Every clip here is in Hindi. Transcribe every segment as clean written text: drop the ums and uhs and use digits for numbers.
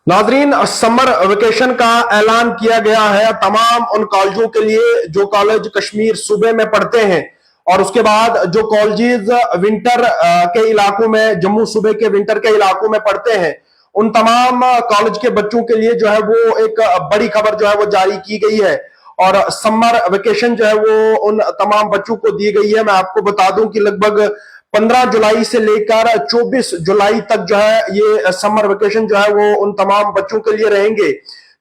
नाजरीन, समर वेकेशन का ऐलान किया गया है तमाम उन कॉलेजों के लिए जो कॉलेज कश्मीर सूबे में पढ़ते हैं, और उसके बाद जो कॉलेजेस विंटर के इलाकों में, जम्मू सूबे के विंटर के इलाकों में पढ़ते हैं, उन तमाम कॉलेज के बच्चों के लिए जो है वो एक बड़ी खबर जो है वो जारी की गई है। और समर वेकेशन जो है वो उन तमाम बच्चों को दी गई है। मैं आपको बता दूं कि लगभग 15 जुलाई से लेकर 24 जुलाई तक जो है ये समर वेकेशन जो है वो उन तमाम बच्चों के लिए रहेंगे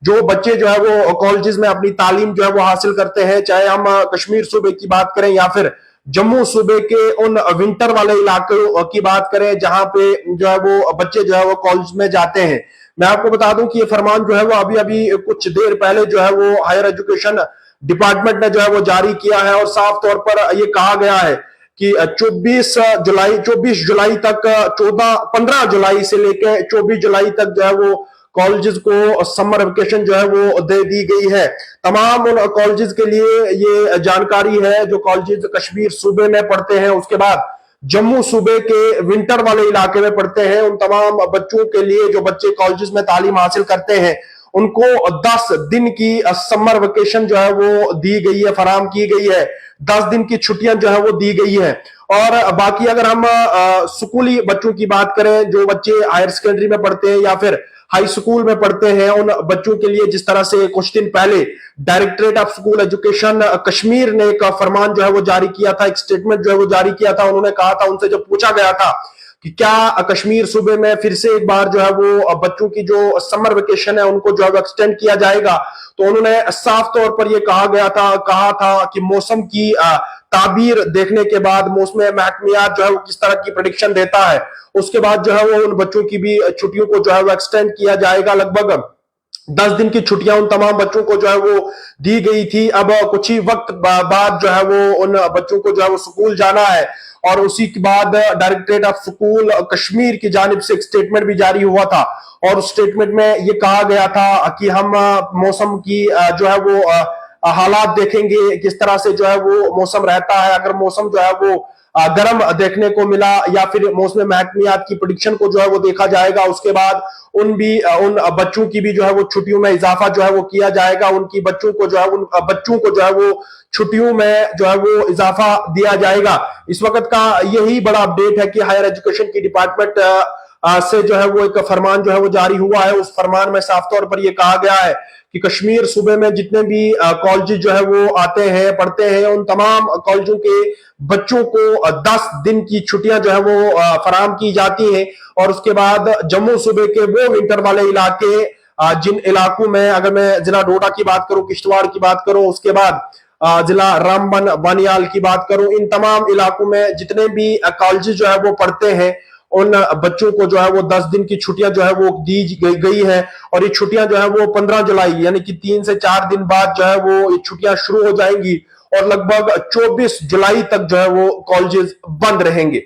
जो बच्चे जो है वो कॉलेजेस में अपनी तालीम जो है वो हासिल करते हैं, चाहे हम कश्मीर सूबे की बात करें या फिर जम्मू सूबे के उन विंटर वाले इलाकों की बात करें जहां पे जो है वो बच्चे जो है वो कॉलेज में जाते हैं। मैं आपको बता दूं कि ये फरमान जो है वो अभी अभी कुछ देर पहले जो है वो हायर एजुकेशन डिपार्टमेंट ने जो है वो जारी किया है, और साफ तौर पर ये कहा गया है कि 24 जुलाई तक 15 जुलाई से लेकर 24 जुलाई तक जो है वो कॉलेजेस को समर वेकेशन जो है वो दे दी गई है। तमाम उन कॉलेजेस के लिए ये जानकारी है जो कॉलेजेस कश्मीर सूबे में पढ़ते हैं, उसके बाद जम्मू सूबे के विंटर वाले इलाके में पढ़ते हैं, उन तमाम बच्चों के लिए जो बच्चे कॉलेजेस में तालीम हासिल करते हैं उनको 10 दिन की समर वेकेशन जो है वो दी गई है, फराम की गई है। 10 दिन की छुट्टियां जो है वो दी गई है। और बाकी अगर हम स्कूली बच्चों की बात करें, जो बच्चे हायर सेकेंडरी में पढ़ते हैं या फिर हाई स्कूल में पढ़ते हैं, उन बच्चों के लिए जिस तरह से कुछ दिन पहले directorate of school education Kashmir ने एक फरमान जो है वो जारी किया था, एक स्टेटमेंट जो है वो जारी किया था। उन्होंने कहा था, उनसे जब पूछा गया था कि क्या कश्मीर सूबे में फिर से एक बार जो है वो बच्चों की जो समर वेकेशन है उनको जो है एक्सटेंड किया जाएगा, तो उन्होंने साफ तौर पर यह कहा था कि मौसम की ताबीर देखने के बाद, मौसम महकमियात जो है वो किस तरह की प्रेडिक्शन देता है, उसके बाद जो है वो उन बच्चों की भी छुट्टियों को जो है वो एक्सटेंड किया जाएगा। लगभग 10 दिन की छुट्टियां उन तमाम बच्चों को जो है वो दी गई थी। अब कुछ ही वक्त बाद जो है वो उन बच्चों को जो है वो स्कूल जाना है, और उसी के बाद डायरेक्टरेट ऑफ स्कूल कश्मीर की जानिब से एक स्टेटमेंट भी जारी हुआ था, और उस स्टेटमेंट में ये कहा गया था कि हम मौसम की जो है वो हालात देखेंगे, किस तरह से जो है वो मौसम रहता है। अगर मौसम जो है वो गर्म देखने को मिला या फिर मौसम महकमियात की प्रेडिक्शन को जो है वो देखा जाएगा, उसके बाद उन बच्चों की भी जो है वो छुट्टियों में इजाफा जो है वो किया जाएगा। उन बच्चों को जो है वो छुट्टियों में जो है वो इजाफा दिया जाएगा। इस वक्त का यही बड़ा अपडेट है कि हायर एजुकेशन की डिपार्टमेंट से जो है वो एक फरमान जो है वो जारी हुआ है। उस फरमान में साफ तौर पर यह कहा गया है कि कश्मीर सूबे में जितने भी कॉलेज जो है वो आते हैं, पढ़ते हैं, उन तमाम कॉलेजों के बच्चों को 10 दिन की छुट्टियां जो है वो फराम की जाती हैं। और उसके बाद जम्मू सूबे के वो विंटर वाले इलाके, जिन इलाकों में, अगर मैं जिला डोडा की बात करूं, किश्तवाड़ की बात करूं, उसके बाद जिला रामबन बानियाल की बात करूं, इन तमाम इलाकों में जितने भी कॉलेज जो है वो पढ़ते हैं, उन बच्चों को जो है वो 10 दिन की छुट्टियां जो है वो दी गई है। और ये छुट्टियां जो है वो 15 जुलाई यानी कि 3 से 4 दिन बाद जो है वो ये छुट्टियां शुरू हो जाएंगी, और लगभग 24 जुलाई तक जो है वो कॉलेजेस बंद रहेंगे।